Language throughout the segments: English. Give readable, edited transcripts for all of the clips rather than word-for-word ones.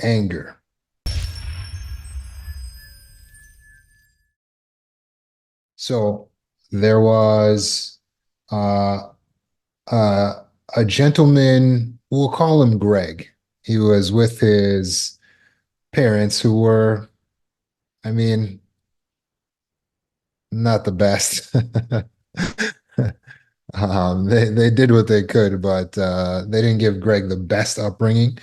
anger. So there was uh, uh, a gentleman, we'll call him Greg. He was with his parents who were, I mean, not the best. They did what they could, but they didn't give Greg the best upbringing.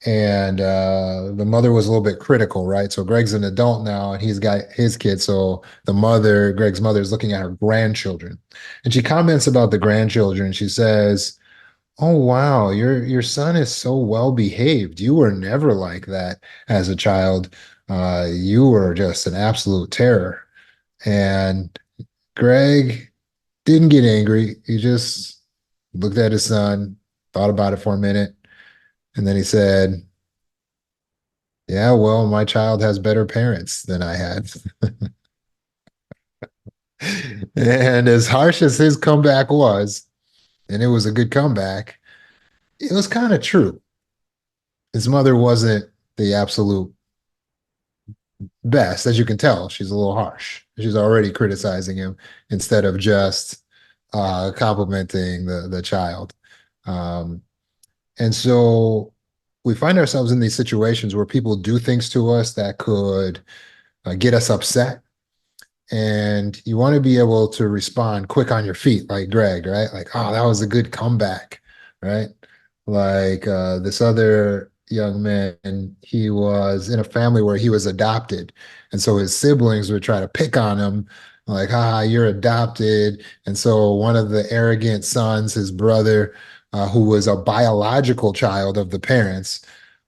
And the mother was a little bit critical, right? So Greg's an adult now, and he's got his kids. So Greg's mother, is looking at her grandchildren, and she comments about the grandchildren. She says, "Oh wow, your son is so well behaved. You were never like that as a child. You were just an absolute terror." And Greg didn't get angry. He just looked at his son, thought about it for a minute, and then he said, "Yeah, well, my child has better parents than I had." And as harsh as his comeback was, and it was a good comeback, it was kind of true. His mother wasn't the absolute best, as you can tell. She's a little harsh. She's already criticizing him instead of just complimenting the child. Um, and so we find ourselves in these situations where people do things to us that could get us upset, and you want to be able to respond quick on your feet, like Greg, right? Like, oh, that was a good comeback, right? Like this other young man, he was in a family where he was adopted, and so his siblings would try to pick on him, like, "Ah, you're adopted." And so one of the arrogant sons, his brother, who was a biological child of the parents,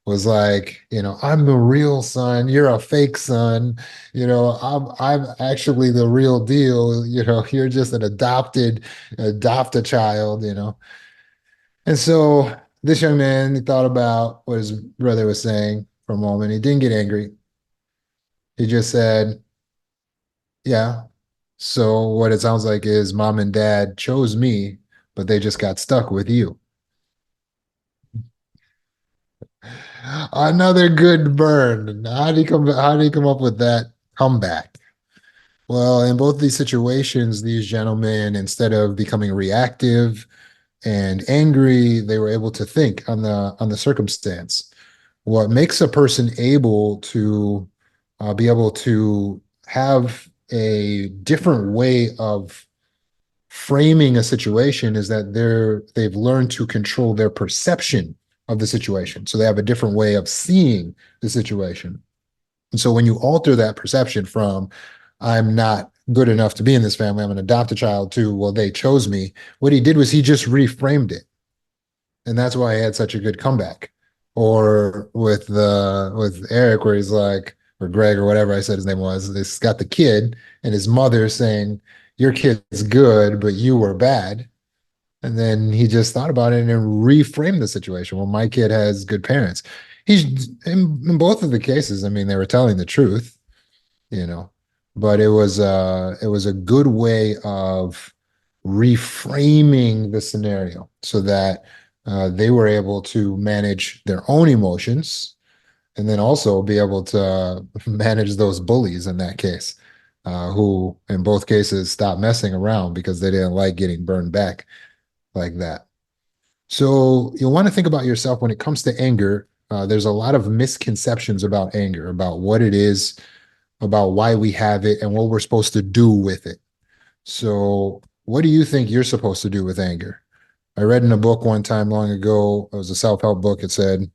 was like, "I'm the real son. You're a fake son. I'm actually the real deal. You're just an adopt a child." And so this young man, he thought about what his brother was saying for a moment. He didn't get angry. He just said, "Yeah. So what it sounds like is mom and dad chose me, but they just got stuck with you." Another good burn. How did he come up with that comeback? Well, in both these situations, these gentlemen, instead of becoming reactive and angry, they were able to think on the circumstance. What makes a person able to be able to have a different way of framing a situation is that they've learned to control their perception of the situation. So they have a different way of seeing the situation. And so when you alter that perception from "I'm not good enough to be in this family, I'm an adopted child," to "well, they chose me," what he did was he just reframed it. And that's why he had such a good comeback. Or with Eric, where he's like, or Greg, or whatever I said his name was, he's got the kid and his mother saying, "Your kid's good, but you were bad." And then he just thought about it and reframed the situation. Well, my kid has good parents. He's in both of the cases. I mean, they were telling the truth, you know, but it was a good way of reframing the scenario so that they were able to manage their own emotions and then also be able to manage those bullies in that case, who in both cases stopped messing around because they didn't like getting burned back like that. So you'll want to think about yourself when it comes to anger. There's a lot of misconceptions about anger, about what it is, about why we have it, and what we're supposed to do with it. So, what do you think you're supposed to do with anger? I read in a book one time long ago, it was a self-help book. It said,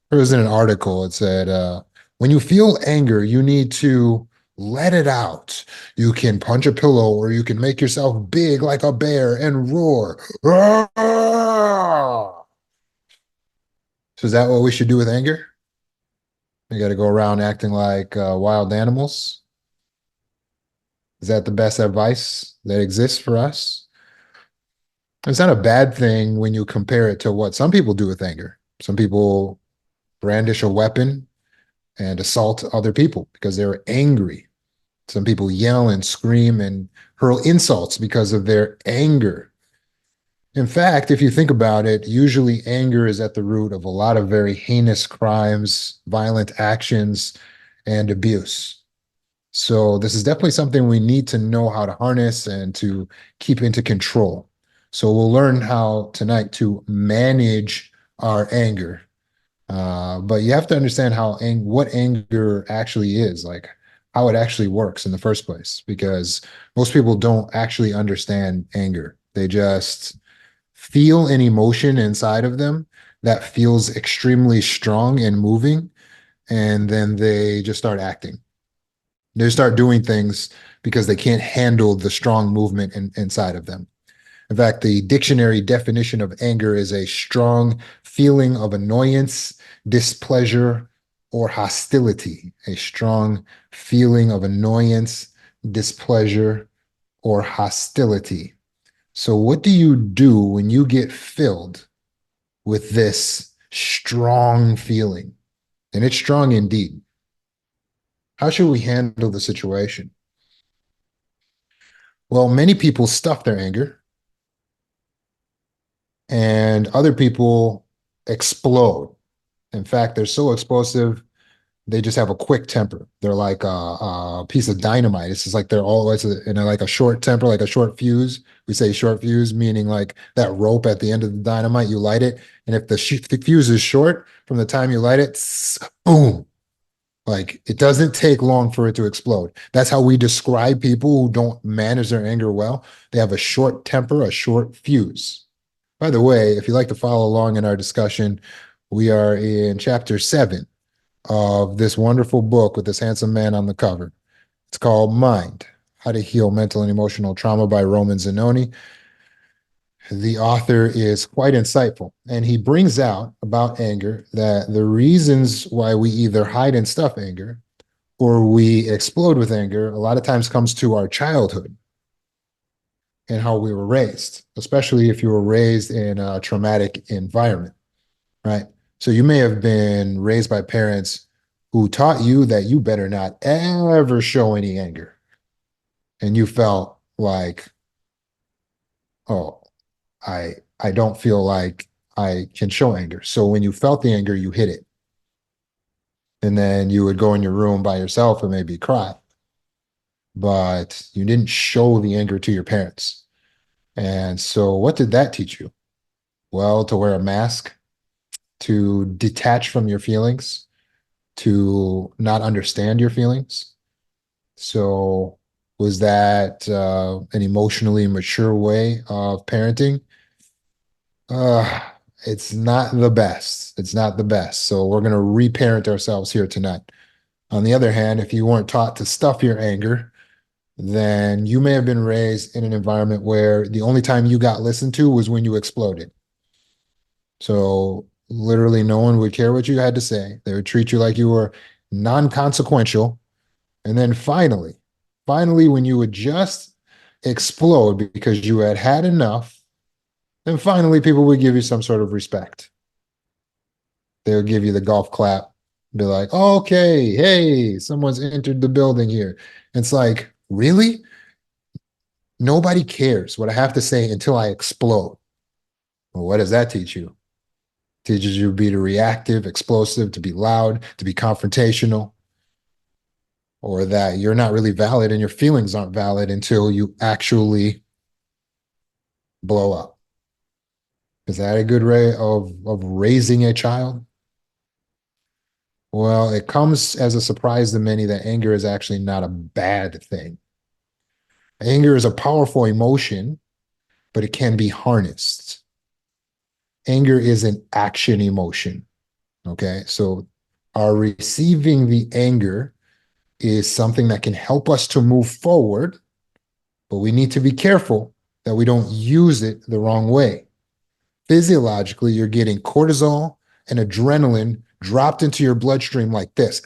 it was in an article, it said, when you feel anger, you need to let it out. You can punch a pillow or you can make yourself big like a bear and roar. So, is that what we should do with anger? We got to go around acting like wild animals? Is that the best advice that exists for us? It's not a bad thing when you compare it to what some people do with anger. Some people brandish a weapon and assault other people because they're angry. Some people yell and scream and hurl insults because of their anger. In fact, if you think about it, usually anger is at the root of a lot of very heinous crimes, violent actions, and abuse. So this is definitely something we need to know how to harness and to keep into control. So we'll learn how tonight to manage our anger. But you have to understand what anger actually is, like how it actually works in the first place, because most people don't actually understand anger. They just feel an emotion inside of them that feels extremely strong and moving, and then they just start acting. They start doing things because they can't handle the strong movement inside of them. In fact, the dictionary definition of anger is a strong feeling of annoyance, displeasure, or hostility. A strong feeling of annoyance, displeasure, or hostility. So, what do you do when you get filled with this strong feeling? And it's strong indeed. How should we handle the situation? Well, many people stuff their anger, and other people explode. In fact, they're so explosive, they just have a quick temper. They're like a piece of dynamite. It's just like they're always in like a short temper, like a short fuse. We say short fuse, meaning like that rope at the end of the dynamite, you light it. And if the fuse is short from the time you light it, boom, like it doesn't take long for it to explode. That's how we describe people who don't manage their anger well. They have a short temper, a short fuse. By the way, if you'd like to follow along in our discussion, we are in chapter 7 of this wonderful book with this handsome man on the cover. It's called Mind: How to Heal Mental and Emotional Trauma by Roman Zanoni. The author is quite insightful, and he brings out about anger that the reasons why we either hide and stuff anger or we explode with anger a lot of times comes to our childhood and how we were raised, especially if you were raised in a traumatic environment, right? So you may have been raised by parents who taught you that you better not ever show any anger. And you felt like, oh, I don't feel like I can show anger. So when you felt the anger, you hid it. And then you would go in your room by yourself and maybe cry. But you didn't show the anger to your parents. And so what did that teach you? Well, to wear a mask, to detach from your feelings, to not understand your feelings. So, was that an emotionally mature way of parenting? Uh, it's not the best. It's not the best. So, we're going to reparent ourselves here tonight. On the other hand, if you weren't taught to stuff your anger, then you may have been raised in an environment where the only time you got listened to was when you exploded. So literally no one would care what you had to say. They would treat you like you were non-consequential. And then finally, when you would just explode because you had had enough, then finally people would give you some sort of respect. They would give you the golf clap, be like, oh, okay, hey, someone's entered the building here. It's like, really? Nobody cares what I have to say until I explode. Well, what does that teach you? Teaches you to be reactive, explosive, to be loud, to be confrontational, or that you're not really valid and your feelings aren't valid until you actually blow up. Is that a good way of raising a child? Well, it comes as a surprise to many that anger is actually not a bad thing. Anger is a powerful emotion, but it can be harnessed. Anger is an action emotion. Okay. So our receiving the anger is something that can help us to move forward, but we need to be careful that we don't use it the wrong way. Physiologically, you're getting cortisol and adrenaline dropped into your bloodstream like this.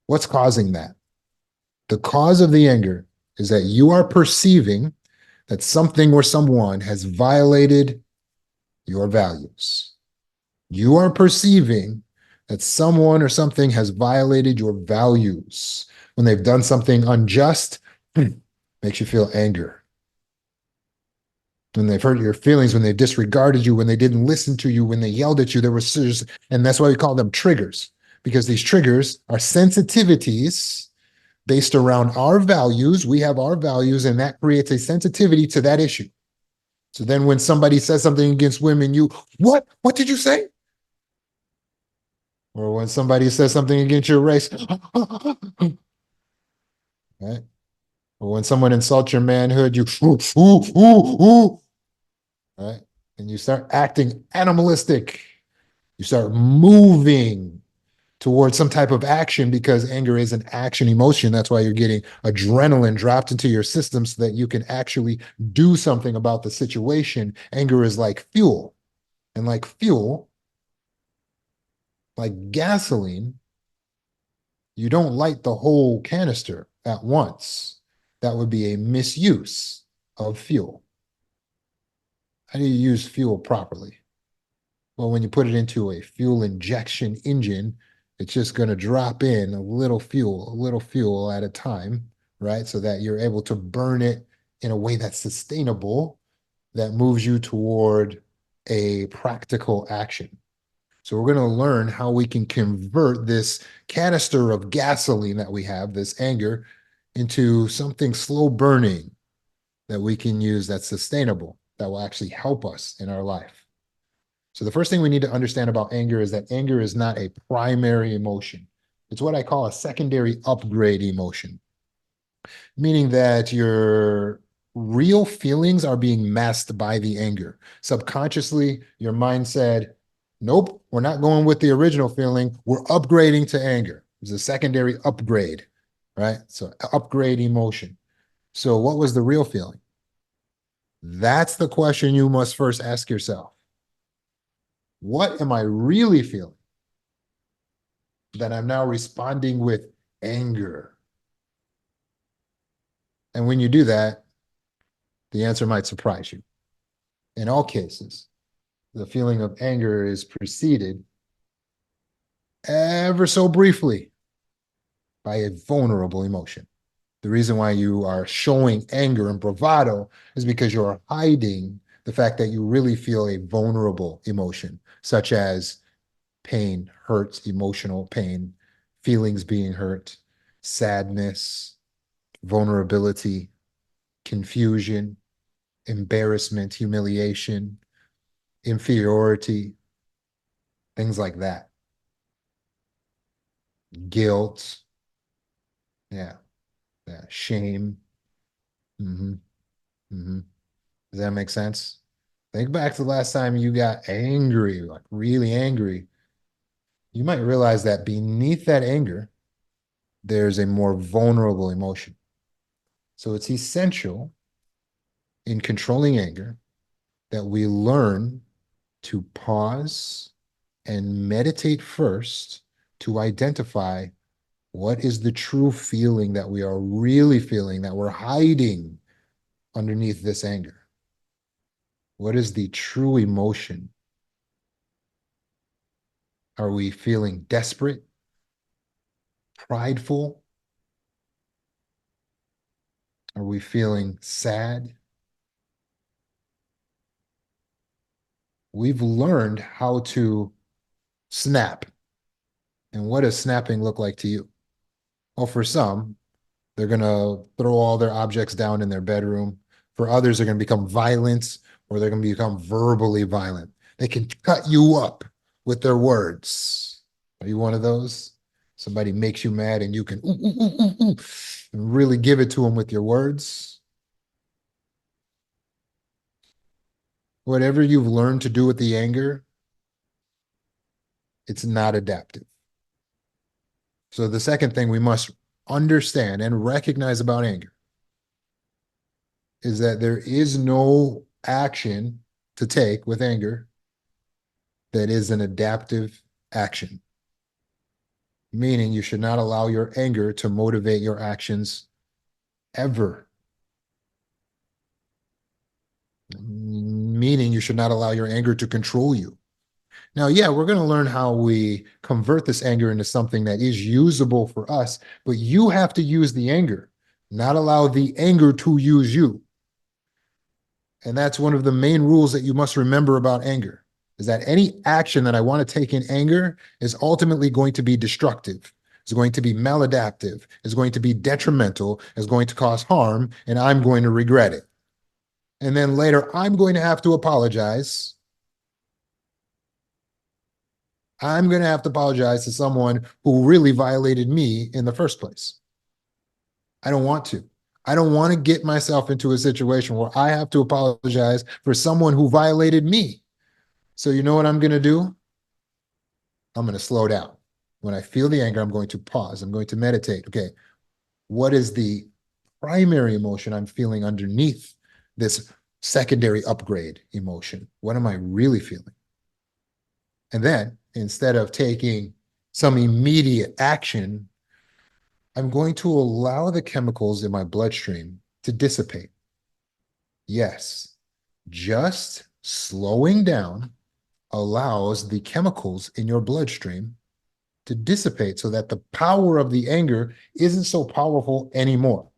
What's causing that? The cause of the anger is that you are perceiving that something or someone has violated your values. You are perceiving that someone or something has violated your values. When they've done something unjust, makes you feel anger. when they've hurt your feelings, when they disregarded you, when they didn't listen to you, when they yelled at you, there was, and that's why we call them triggers, because these triggers are sensitivities based around our values. We have our values, and that creates a sensitivity to that issue. So then when somebody says something against women, you, what? What did you say? Or when somebody says something against your race, right? Or when someone insults your manhood, you, ooh, ooh, ooh, right? And you start acting animalistic. You start moving towards some type of action because anger is an action emotion. That's why you're getting adrenaline dropped into your system so that you can actually do something about the situation. Anger is like fuel. And like fuel, like gasoline, you don't light the whole canister at once. That would be a misuse of fuel. How do you use fuel properly? Well, when you put it into a fuel injection engine, it's just going to drop in a little fuel at a time, right? So that you're able to burn it in a way that's sustainable, that moves you toward a practical action. So we're going to learn how we can convert this canister of gasoline that we have, this anger, into something slow burning that we can use that's sustainable, that will actually help us in our life. So the first thing we need to understand about anger is that anger is not a primary emotion. It's what I call a secondary upgrade emotion, meaning that your real feelings are being masked by the anger. Subconsciously, your mind said, nope, we're not going with the original feeling. We're upgrading to anger. It's a secondary upgrade, right? So upgrade emotion. So what was the real feeling? That's the question you must first ask yourself. What am I really feeling that I'm now responding with anger? And when you do that, the answer might surprise you. In all cases, the feeling of anger is preceded ever so briefly by a vulnerable emotion. The reason why you are showing anger and bravado is because you're hiding the fact that you really feel a vulnerable emotion, such as pain, hurts, emotional pain, feelings being hurt, sadness, vulnerability, confusion, embarrassment, humiliation, inferiority, things like that. Guilt, yeah, yeah, shame. Mm-hmm, mm-hmm. Does that make sense? Think back to the last time you got angry, like really angry. You might realize that beneath that anger, there's a more vulnerable emotion. So it's essential in controlling anger that we learn to pause and meditate first to identify what is the true feeling that we are really feeling, that we're hiding underneath this anger. What is the true emotion? Are we feeling desperate, prideful? Are we feeling sad? We've learned how to snap. And what does snapping look like to you? Well, for some, they're going to throw all their objects down in their bedroom. For others, they're going to become violent or they're going to become verbally violent. They can cut you up with their words. Are you one of those? Somebody makes you mad and you can ooh, ooh, ooh, ooh, ooh, and really give it to them with your words. Whatever you've learned to do with the anger, it's not adaptive. So the second thing we must understand and recognize about anger is that there is no action to take with anger that is an adaptive action, meaning you should not allow your anger to motivate your actions ever. Meaning you should not allow your anger to control you. Now, yeah, we're going to learn how we convert this anger into something that is usable for us, but you have to use the anger, not allow the anger to use you. And that's one of the main rules that you must remember about anger, is that any action that I want to take in anger is ultimately going to be destructive, is going to be maladaptive, is going to be detrimental, is going to cause harm, and I'm going to regret it. And then later, I'm going to have to apologize. I'm going to have to apologize to someone who really violated me in the first place. I don't want to. I don't want to get myself into a situation where I have to apologize for someone who violated me. So you know what I'm going to do? I'm going to slow down. When I feel the anger, I'm going to pause. I'm going to meditate. Okay, what is the primary emotion I'm feeling underneath this secondary upgrade emotion? What am I really feeling? And then instead of taking some immediate action, I'm going to allow the chemicals in my bloodstream to dissipate. Yes, just slowing down allows the chemicals in your bloodstream to dissipate so that the power of the anger isn't so powerful anymore.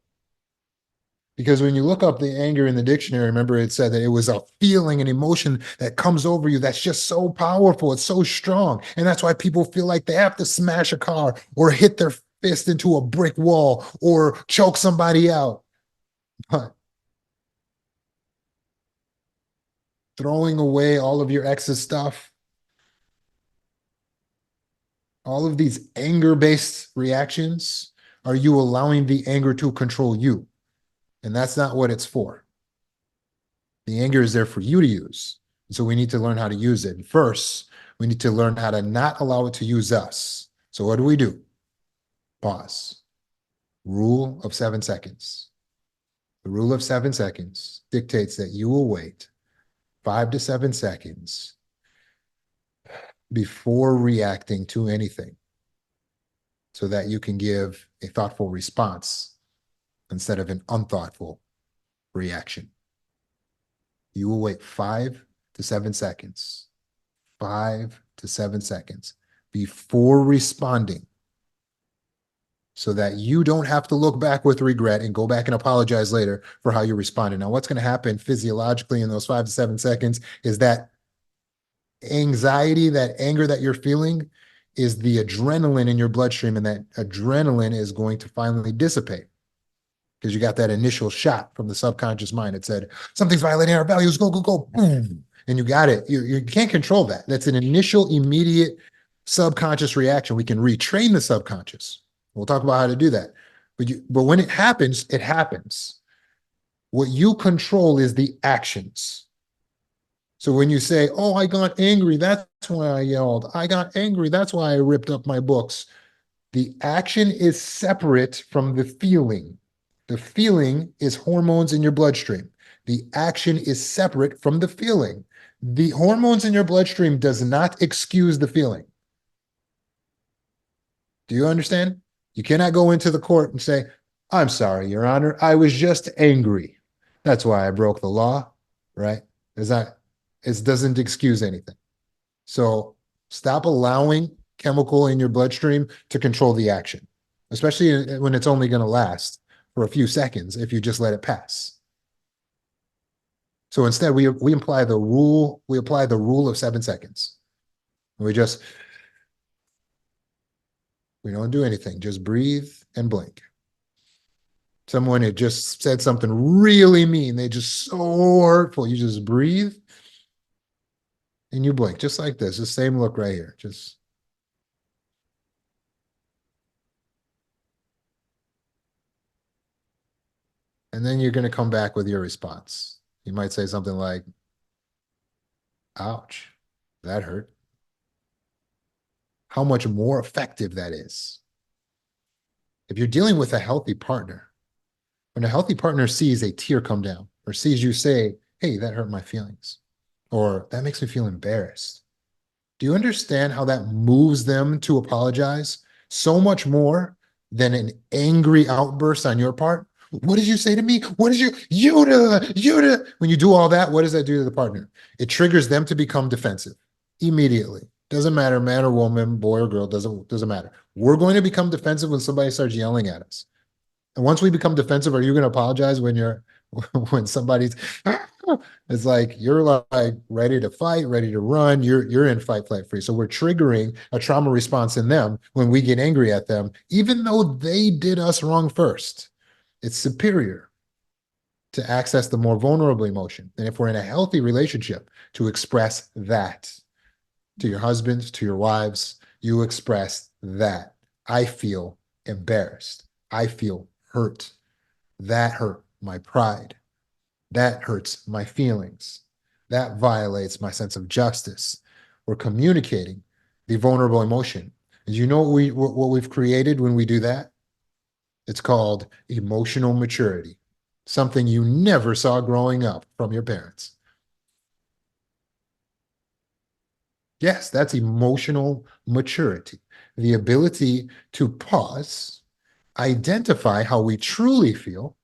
Because when you look up the anger in the dictionary, remember it said that it was a feeling, an emotion that comes over you that's just so powerful. It's so strong. And that's why people feel like they have to smash a car or hit their fist into a brick wall or choke somebody out. But throwing away all of your excess stuff, all of these anger-based reactions, are you allowing the anger to control you? And that's not what it's for. The anger is there for you to use. So we need to learn how to use it. And first, we need to learn how to not allow it to use us. So what do? Pause. Rule of 7 seconds. The rule of 7 seconds dictates that you will wait 5 to 7 seconds before reacting to anything so that you can give a thoughtful response instead of an unthoughtful reaction. You will wait 5 to 7 seconds, 5 to 7 seconds before responding so that you don't have to look back with regret and go back and apologize later for how you responded. Now, what's going to happen physiologically in those 5 to 7 seconds is that anxiety, that anger that you're feeling is the adrenaline in your bloodstream, and that adrenaline is going to finally dissipate because you got that initial shot from the subconscious mind. It said, something's violating our values, go, go, go, boom. And you got it. You can't control that. That's an initial, immediate subconscious reaction. We can retrain the subconscious. We'll talk about how to do that. But when it happens, it happens. What you control is the actions. So when you say, oh, I got angry, that's why I yelled. I got angry, that's why I ripped up my books. The action is separate from the feeling. The feeling is hormones in your bloodstream. The action is separate from the feeling. The hormones in your bloodstream does not excuse the feeling. Do you understand? You cannot go into the court and say, I'm sorry, Your Honor, I was just angry. That's why I broke the law, right? It doesn't excuse anything. So stop allowing chemical in your bloodstream to control the action, especially when it's only going to last for a few seconds if you just let it pass. So instead, we apply the rule of 7 seconds. We don't do anything, just breathe and blink. Someone had just said something really mean, they just so hurtful, you just breathe and you blink, just like this, the same look right here, just. And then you're going to come back with your response. You might say something like, ouch, that hurt. How much more effective that is. If you're dealing with a healthy partner, when a healthy partner sees a tear come down or sees you say, hey, that hurt my feelings, or that makes me feel embarrassed, do you understand how that moves them to apologize so much more than an angry outburst on your part? What did you say to me? What did you do? When you do all that, what does that do to the partner? It triggers them to become defensive immediately. Doesn't matter, man or woman, boy or girl, doesn't matter. We're going to become defensive when somebody starts yelling at us. And once we become defensive, are you going to apologize when when somebody's it's like you're like ready to fight, ready to run, you're in fight, flight, freeze. So we're triggering a trauma response in them when we get angry at them, even though they did us wrong first. It's superior to access the more vulnerable emotion. And if we're in a healthy relationship, to express that to your husbands, to your wives, you express that. I feel embarrassed. I feel hurt. That hurt my pride. That hurts my feelings. That violates my sense of justice. We're communicating the vulnerable emotion. And you know what we've created when we do that? It's called emotional maturity, something you never saw growing up from your parents. Yes, that's emotional maturity, the ability to pause, identify how we truly feel,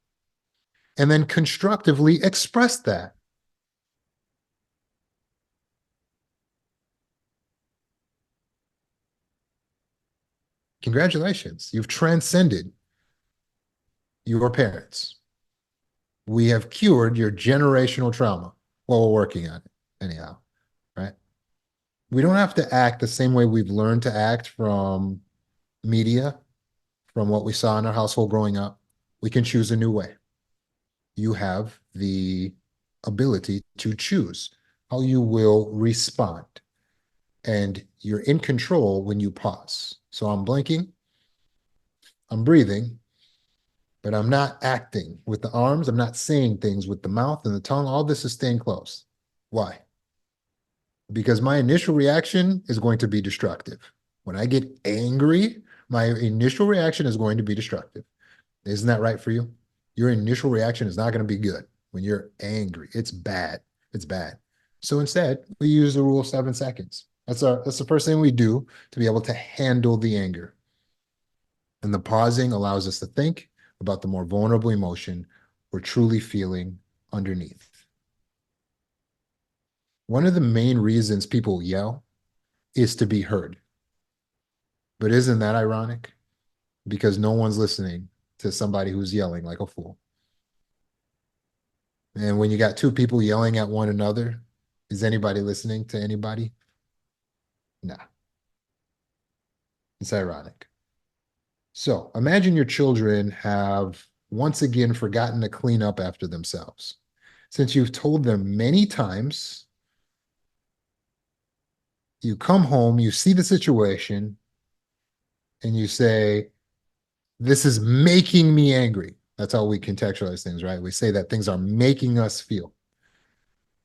and then constructively express that. Congratulations, you've transcended your parents. We have cured your generational trauma while we're working on it, anyhow, right? We don't have to act the same way we've learned to act from media, from what we saw in our household growing up. We can choose a new way. You have the ability to choose how you will respond. And you're in control when you pause. So I'm blinking, I'm breathing, but I'm not acting with the arms. I'm not saying things with the mouth and the tongue. All this is staying close. Why? Because my initial reaction is going to be destructive. When I get angry, my initial reaction is going to be destructive. Isn't that right for you? Your initial reaction is not going to be good when you're angry. It's bad. It's bad. So instead, we use the rule of 7 seconds. That's the first thing we do to be able to handle the anger. And the pausing allows us to think about the more vulnerable emotion we're truly feeling underneath. One of the main reasons people yell is to be heard. But isn't that ironic? Because no one's listening to somebody who's yelling like a fool. And when you got two people yelling at one another, is anybody listening to anybody? Nah, it's ironic. So imagine your children have once again forgotten to clean up after themselves. Since you've told them many times, you come home, you see the situation, and you say, this is making me angry. That's how we contextualize things, right? We say that things are making us feel.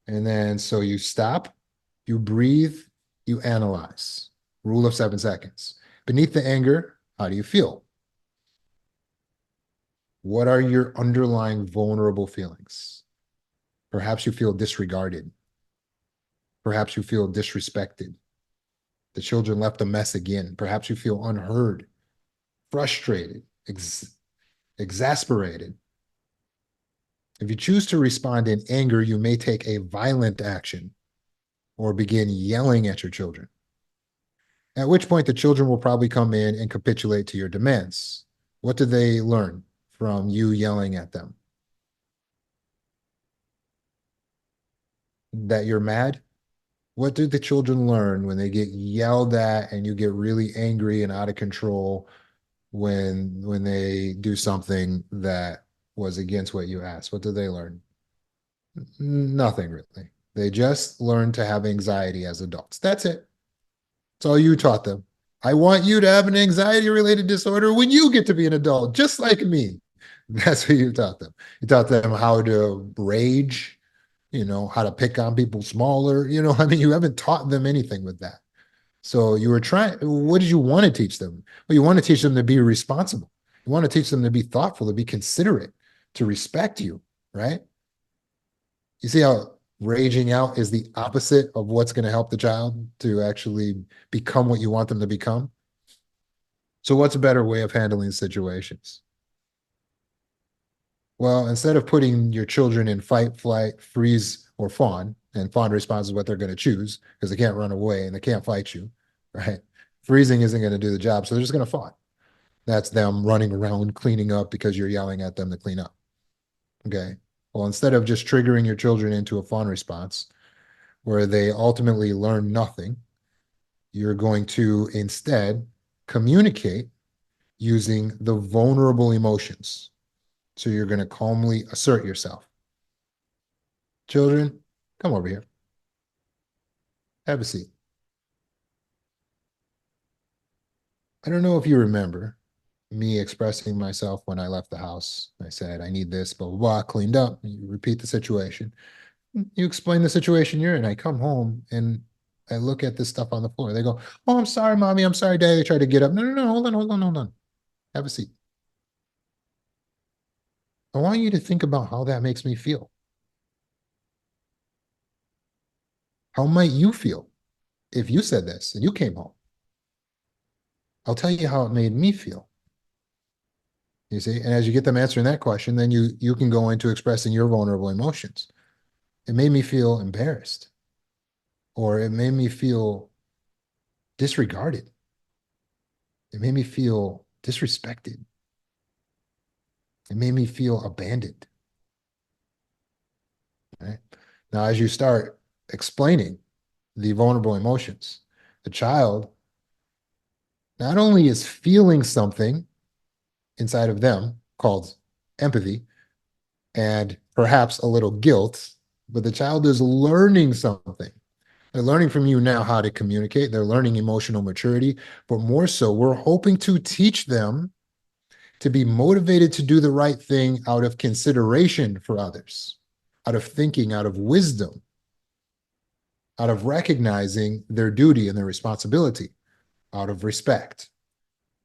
And then so you stop, you breathe, you analyze. Rule of 7 seconds. Beneath the anger, how do you feel? What are your underlying vulnerable feelings? Perhaps you feel disregarded. Perhaps you feel disrespected. The children left a mess again. Perhaps you feel unheard, frustrated, exasperated. If you choose to respond in anger, you may take a violent action or begin yelling at your children. At which point, the children will probably come in and capitulate to your demands. What do they learn from you yelling at them? That you're mad? What do the children learn when they get yelled at and you get really angry and out of control when they do something that was against what you asked? What do they learn? Nothing really. They just learn to have anxiety as adults. That's it. That's all you taught them. I want you to have an anxiety related disorder when you get to be an adult, just like me. That's what you taught them. You taught them how to rage, how to pick on people smaller. I mean, you haven't taught them anything with that. So you were trying, what did you want to teach them? Well, you want to teach them to be responsible. You want to teach them to be thoughtful, to be considerate, to respect you, right? You see how raging out is the opposite of what's going to help the child to actually become what you want them to become? So what's a better way of handling situations? Well, instead of putting your children in fight, flight, freeze, or fawn, and fawn response is what they're going to choose because they can't run away and they can't fight you, right? Freezing isn't going to do the job, so they're just going to fawn. That's them running around cleaning up because you're yelling at them to clean up. Okay. Well, instead of just triggering your children into a fawn response where they ultimately learn nothing, you're going to instead communicate using the vulnerable emotions. So you're going to calmly assert yourself. Children, come over here. Have a seat. I don't know if you remember me expressing myself when I left the house. I said, I need this, blah, blah, blah, cleaned up. You repeat the situation. You explain the situation you're in. I come home and I look at this stuff on the floor. They go, oh, I'm sorry, mommy. I'm sorry, daddy. They try to get up. No, no, no. Hold on, hold on, hold on. Have a seat. I want you to think about how that makes me feel. How might you feel if you said this and you came home? I'll tell you how it made me feel. You see, and as you get them answering that question, then you can go into expressing your vulnerable emotions. It made me feel embarrassed, or it made me feel disregarded. It made me feel disrespected. It made me feel abandoned. Right? Now, as you start explaining the vulnerable emotions, the child not only is feeling something inside of them called empathy and perhaps a little guilt, but the child is learning something. They're learning from you now how to communicate. They're learning emotional maturity, but more so, we're hoping to teach them to be motivated to do the right thing out of consideration for others, out of thinking, out of wisdom, out of recognizing their duty and their responsibility, out of respect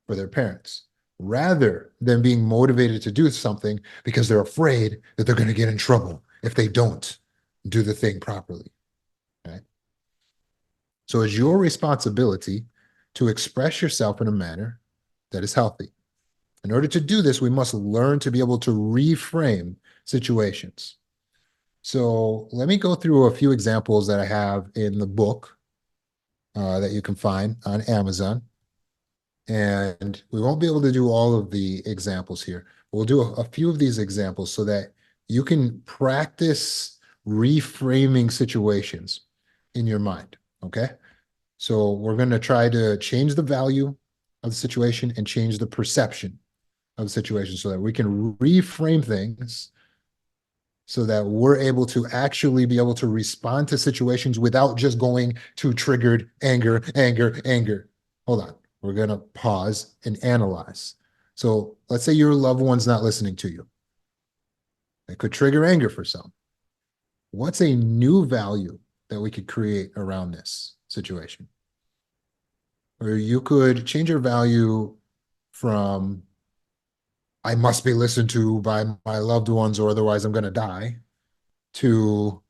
for their parents, rather than being motivated to do something because they're afraid that they're going to get in trouble if they don't do the thing properly. Right? So it's your responsibility to express yourself in a manner that is healthy. In order to do this, we must learn to be able to reframe situations. So let me go through a few examples that I have in the book that you can find on Amazon. And we won't be able to do all of the examples here. We'll do a few of these examples so that you can practice reframing situations in your mind. Okay. So we're going to try to change the value of the situation and change the perception of the situation so that we can reframe things so that we're able to actually be able to respond to situations without just going to triggered anger, anger, anger. Hold on. We're going to pause and analyze. So let's say your loved one's not listening to you. It could trigger anger for some. What's a new value that we could create around this situation? Or you could change your value from I must be listened to by my loved ones or otherwise I'm going to die to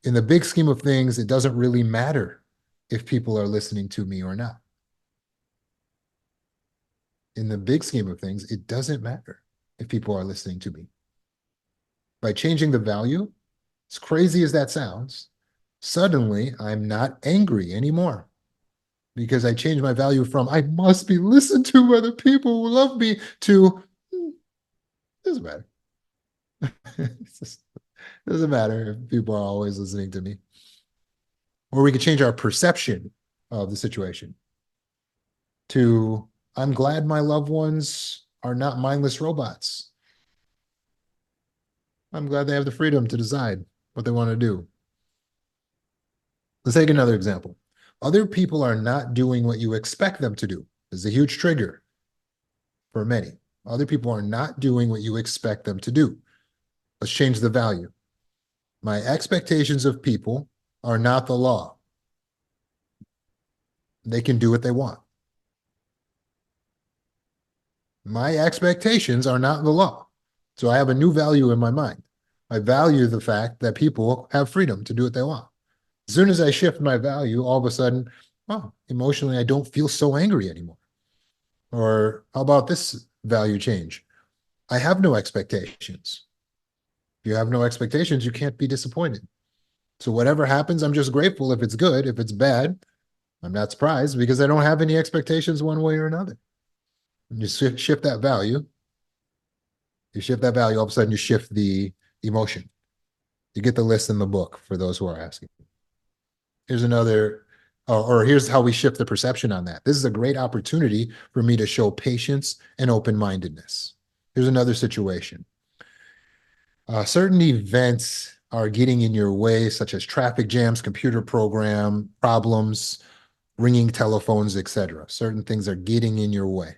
in the big scheme of things, it doesn't really matter if people are listening to me or not. In the big scheme of things, it doesn't matter if people are listening to me. By changing the value, as crazy as that sounds, suddenly I'm not angry anymore because I changed my value from I must be listened to by the people who love me to doesn't matter. It just doesn't matter if people are always listening to me. Or we could change our perception of the situation to I'm glad my loved ones are not mindless robots. I'm glad they have the freedom to decide what they want to do. Let's take another example. Other people are not doing what you expect them to do. This is a huge trigger for many. Other people are not doing what you expect them to do. Let's change the value. My expectations of people are not the law. They can do what they want. My expectations are not the law. So I have a new value in my mind. I value the fact that people have freedom to do what they want. As soon as I shift my value, all of a sudden, oh, emotionally, I don't feel so angry anymore. Or how about this value change? I have no expectations. If you have no expectations, you can't be disappointed. So whatever happens, I'm just grateful if it's good. If it's bad, I'm not surprised because I don't have any expectations one way or another. When you shift that value, all of a sudden you shift the emotion. You get the list in the book for those who are asking. Here's another, or here's how we shift the perception on that. This is a great opportunity for me to show patience and open-mindedness. Here's another situation. Certain events are getting in your way, such as traffic jams, computer program problems, ringing telephones, etc. Certain things are getting in your way.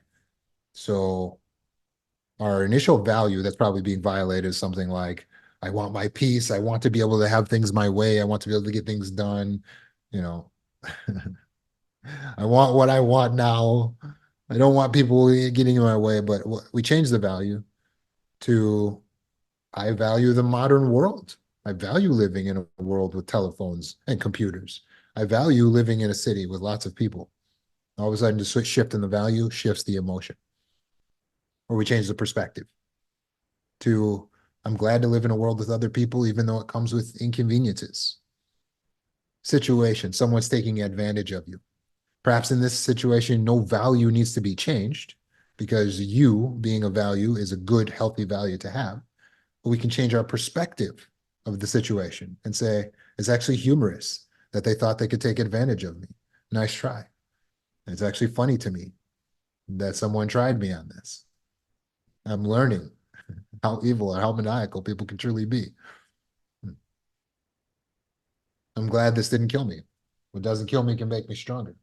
So our initial value that's probably being violated is something like, I want my peace. I want to be able to have things my way. I want to be able to get things done. You know, I want what I want now. I don't want people getting in my way, but we change the value to I value the modern world. I value living in a world with telephones and computers. I value living in a city with lots of people. All of a sudden, the shift in the value shifts the emotion, or we change the perspective to I'm glad to live in a world with other people, even though it comes with inconveniences. Situation, someone's taking advantage of you. Perhaps in this situation, no value needs to be changed because you being a value is a good, healthy value to have. But we can change our perspective of the situation and say, it's actually humorous that they thought they could take advantage of me. Nice try. It's actually funny to me that someone tried me on this. I'm learning how evil or how maniacal people can truly be. I'm glad this didn't kill me. What doesn't kill me can make me stronger.